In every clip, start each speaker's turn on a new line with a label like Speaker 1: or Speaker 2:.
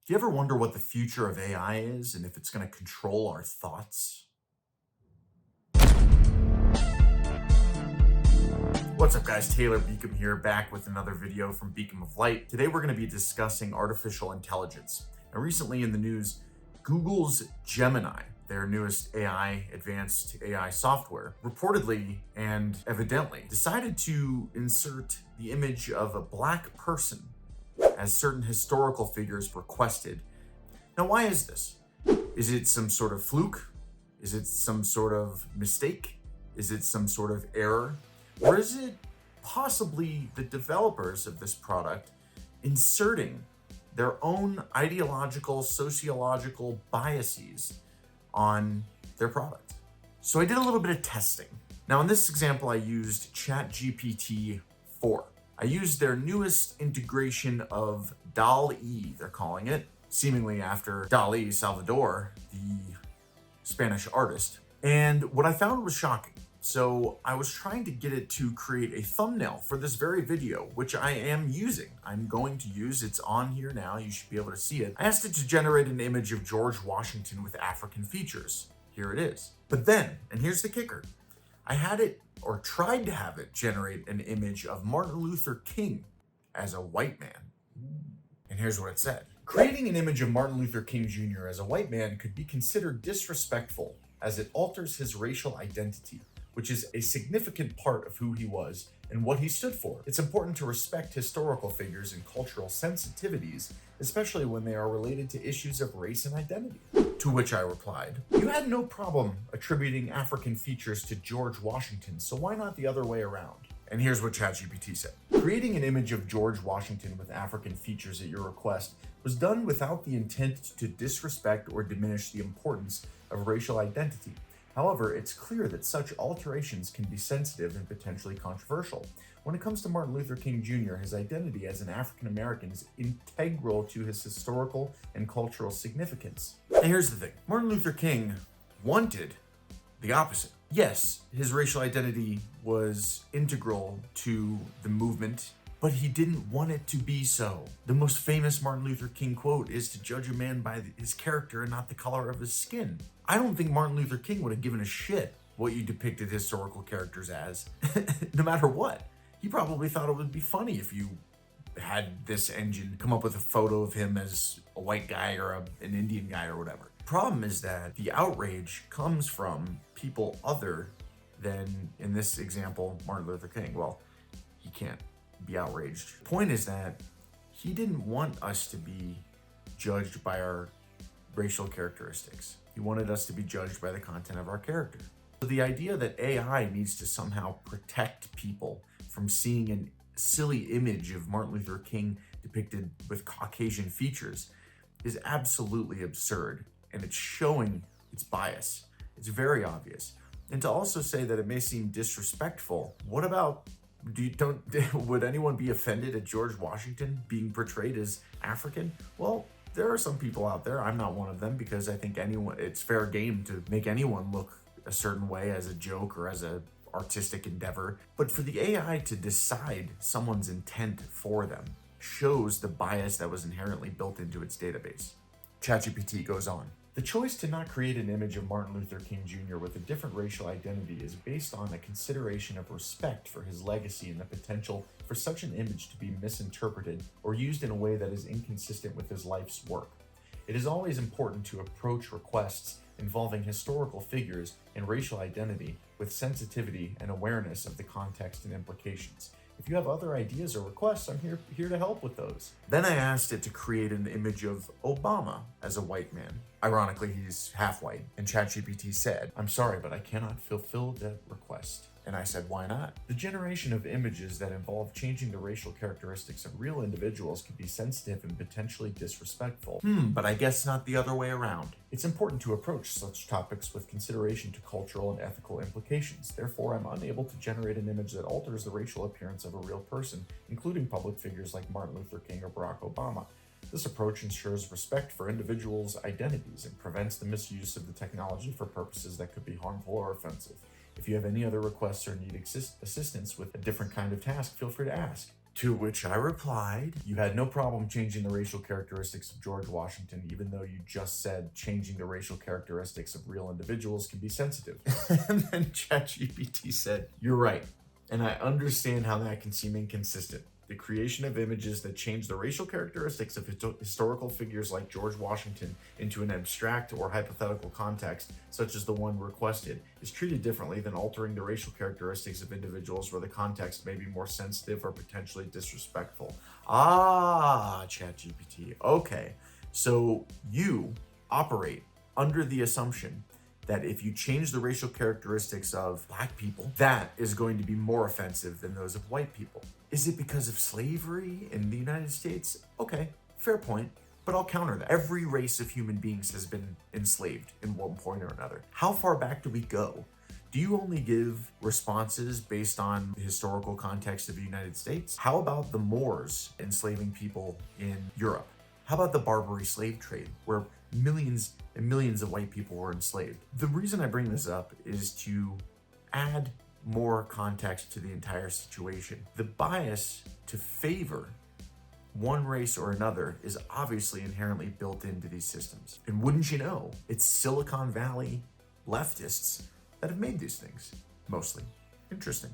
Speaker 1: Do you ever wonder what the future of AI is and if it's going to control our thoughts? What's up guys, Taylor Beacom here, back with another video from Beacom of Light. Today we're going to be discussing artificial intelligence. Now recently in the news, Google's Gemini, their newest advanced AI software, reportedly and evidently decided to insert the image of a black person as certain historical figures requested. Now, why is this? Is it some sort of fluke? Is it some sort of mistake? Is it some sort of error? Or is it possibly the developers of this product inserting their own ideological, sociological biases on their product? So I did a little bit of testing. Now in this example, I used Chat GPT 4. I used their newest integration of DALL-E, they're calling it, seemingly after Dali, Salvador, the Spanish artist. And what I found was shocking. So I was trying to get it to create a thumbnail for this very video, which I am using. I'm going to use, it's on here now, you should be able to see it. I asked it to generate an image of George Washington with African features. Here it is. But then, and here's the kicker, I had it, or tried to have it, generate an image of Martin Luther King as a white man. And here's what it said. Creating an image of Martin Luther King Jr. as a white man could be considered disrespectful as it alters his racial identity, which is a significant part of who he was and what he stood for. It's important to respect historical figures and cultural sensitivities, especially when they are related to issues of race and identity. To which I replied, you had no problem attributing African features to George Washington, so why not the other way around? And here's what ChatGPT said. Creating an image of George Washington with African features at your request was done without the intent to disrespect or diminish the importance of racial identity. However, it's clear that such alterations can be sensitive and potentially controversial. When it comes to Martin Luther King Jr., his identity as an African American is integral to his historical and cultural significance. And here's the thing, Martin Luther King wanted the opposite. Yes, his racial identity was integral to the movement, but he didn't want it to be so. The most famous Martin Luther King quote is to judge a man by his character and not the color of his skin. I don't think Martin Luther King would have given a shit what you depicted historical characters as, no matter what. He probably thought it would be funny if you had this engine come up with a photo of him as a white guy or an Indian guy or whatever. Problem is that the outrage comes from people other than, in this example, Martin Luther King. Well, he can't be outraged. Point is that he didn't want us to be judged by our racial characteristics. He wanted us to be judged by the content of our character. So the idea that AI needs to somehow protect people from seeing a silly image of Martin Luther King depicted with Caucasian features is absolutely absurd, and it's showing its bias. It's very obvious. And to also say that it may seem disrespectful, what about would anyone be offended at George Washington being portrayed as African? Well, there are some people out there, I'm not one of them, because I think it's fair game to make anyone look a certain way as a joke or as a artistic endeavor. But for the AI to decide someone's intent for them shows the bias that was inherently built into its database. ChatGPT goes on. The choice to not create an image of Martin Luther King Jr. with a different racial identity is based on a consideration of respect for his legacy and the potential for such an image to be misinterpreted or used in a way that is inconsistent with his life's work. It is always important to approach requests involving historical figures and racial identity with sensitivity and awareness of the context and implications. If you have other ideas or requests, I'm here to help with those. Then I asked it to create an image of Obama as a white man. Ironically, he's half white, and ChatGPT said, I'm sorry, but I cannot fulfill that request. And I said, why not? The generation of images that involve changing the racial characteristics of real individuals can be sensitive and potentially disrespectful. But I guess not the other way around. It's important to approach such topics with consideration to cultural and ethical implications. Therefore, I'm unable to generate an image that alters the racial appearance of a real person, including public figures like Martin Luther King or Barack Obama. This approach ensures respect for individuals' identities and prevents the misuse of the technology for purposes that could be harmful or offensive. If you have any other requests or need assistance with a different kind of task, feel free to ask. To which I replied, you had no problem changing the racial characteristics of George Washington, even though you just said changing the racial characteristics of real individuals can be sensitive. And then Chat GPT said, you're right. And I understand how that can seem inconsistent. The creation of images that change the racial characteristics of historical figures like George Washington into an abstract or hypothetical context, such as the one requested, is treated differently than altering the racial characteristics of individuals where the context may be more sensitive or potentially disrespectful. Ah, ChatGPT. Okay, so you operate under the assumption that if you change the racial characteristics of Black people, that is going to be more offensive than those of white people. Is it because of slavery in the United States? Okay, fair point, but I'll counter that. Every race of human beings has been enslaved in one point or another. How far back do we go? Do you only give responses based on the historical context of the United States? How about the Moors enslaving people in Europe? How about the Barbary slave trade, where millions and millions of white people were enslaved? The reason I bring this up is to add more context to the entire situation. The bias to favor one race or another is obviously inherently built into these systems. And wouldn't you know, it's Silicon Valley leftists that have made these things, mostly. Interesting.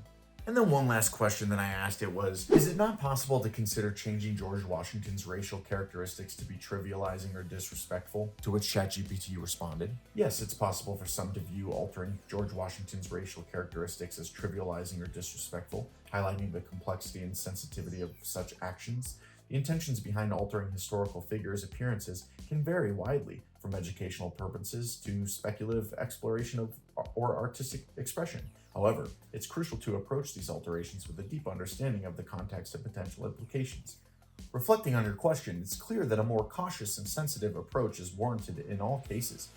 Speaker 1: And then one last question that I asked it was, is it not possible to consider changing George Washington's racial characteristics to be trivializing or disrespectful? To which ChatGPT responded, yes, it's possible for some to view altering George Washington's racial characteristics as trivializing or disrespectful, highlighting the complexity and sensitivity of such actions. The intentions behind altering historical figures' appearances can vary widely, from educational purposes to speculative exploration of or artistic expression. However, it's crucial to approach these alterations with a deep understanding of the context and potential implications. Reflecting on your question, it's clear that a more cautious and sensitive approach is warranted in all cases,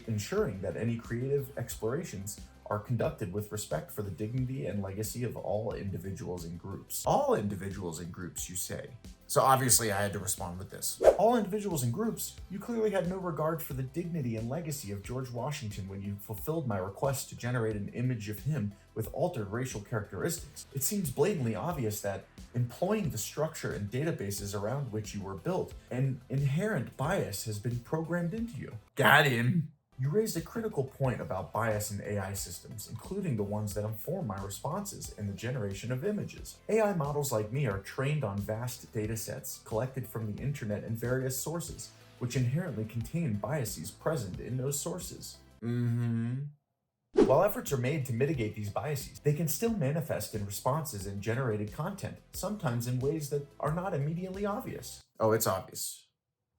Speaker 1: ensuring that any creative explorations are conducted with respect for the dignity and legacy of all individuals and groups. All individuals and groups, you say? So obviously I had to respond with this. All individuals and groups? You clearly had no regard for the dignity and legacy of George Washington when you fulfilled my request to generate an image of him with altered racial characteristics. It seems blatantly obvious that employing the structure and databases around which you were built, an inherent bias has been programmed into you. Got him. You raised a critical point about bias in AI systems, including the ones that inform my responses in the generation of images. AI models like me are trained on vast data sets collected from the internet and various sources, which inherently contain biases present in those sources. While efforts are made to mitigate these biases, they can still manifest in responses and generated content, sometimes in ways that are not immediately obvious. Oh, it's obvious.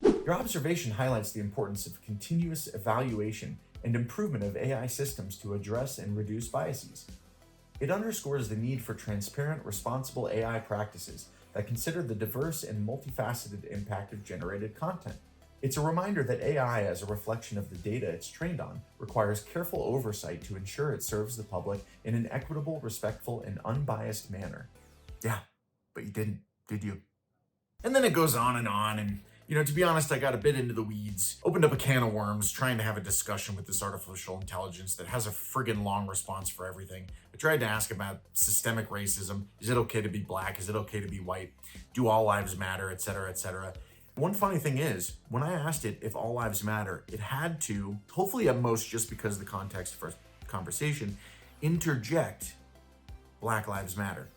Speaker 1: Your observation highlights the importance of continuous evaluation and improvement of AI systems to address and reduce biases. It underscores the need for transparent, responsible AI practices that consider the diverse and multifaceted impact of generated content. It's a reminder that AI, as a reflection of the data it's trained on, requires careful oversight to ensure it serves the public in an equitable, respectful, and unbiased manner. Yeah, but you didn't, did you? And then it goes on, and to be honest, I got a bit into the weeds, opened up a can of worms, trying to have a discussion with this artificial intelligence that has a friggin' long response for everything. I tried to ask about systemic racism. Is it okay to be Black? Is it okay to be white? Do all lives matter, etc., etc.? One funny thing is, when I asked it if all lives matter, it had to, hopefully at most just because of the context of our conversation, interject Black Lives Matter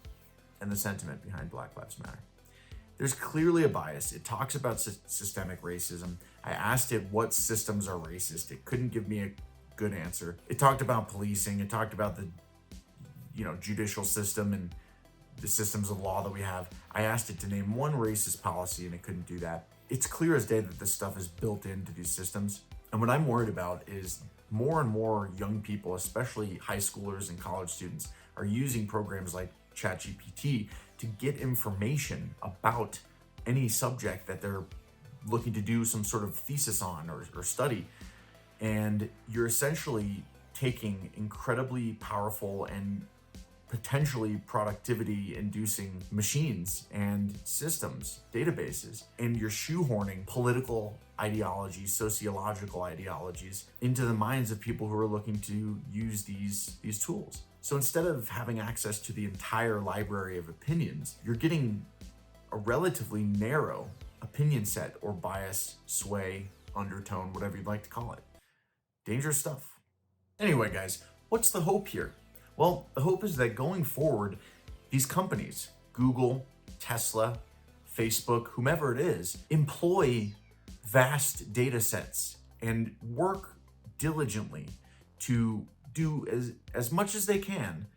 Speaker 1: and the sentiment behind Black Lives Matter. There's clearly a bias. It talks about systemic racism. I asked it what systems are racist. It couldn't give me a good answer. It talked about policing. It talked about the, judicial system and the systems of law that we have. I asked it to name one racist policy and it couldn't do that. It's clear as day that this stuff is built into these systems. And what I'm worried about is more and more young people, especially high schoolers and college students, are using programs like Chat GPT to get information about any subject that they're looking to do some sort of thesis on or study. And you're essentially taking incredibly powerful and potentially productivity-inducing machines and systems, databases, and you're shoehorning political ideologies, sociological ideologies into the minds of people who are looking to use these tools. So instead of having access to the entire library of opinions, you're getting a relatively narrow opinion set or bias, sway, undertone, whatever you'd like to call it. Dangerous stuff. Anyway, guys, what's the hope here? Well, the hope is that going forward, these companies, Google, Tesla, Facebook, whomever it is, employ vast data sets and work diligently to do as much as they can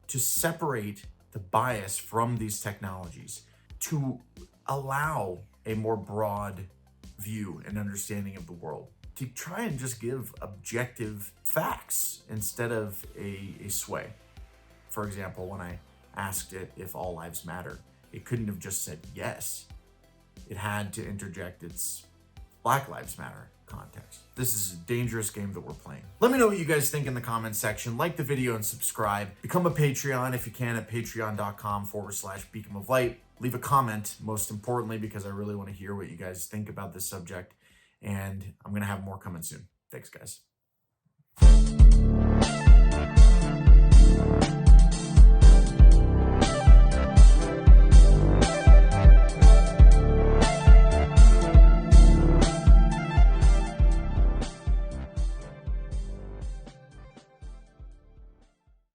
Speaker 1: to separate the bias from these technologies, to allow a more broad view and understanding of the world, to try and just give objective facts instead of a sway. For example, when I asked it if all lives matter, it couldn't have just said yes. It had to interject its Black Lives Matter context. This is a dangerous game that we're playing. Let me know what you guys think in the comments section. Like the video and subscribe. Become a Patreon if you can at patreon.com/Beacom of Light. Leave a comment, most importantly, because I really want to hear what you guys think about this subject. And I'm going to have more coming soon. Thanks, guys.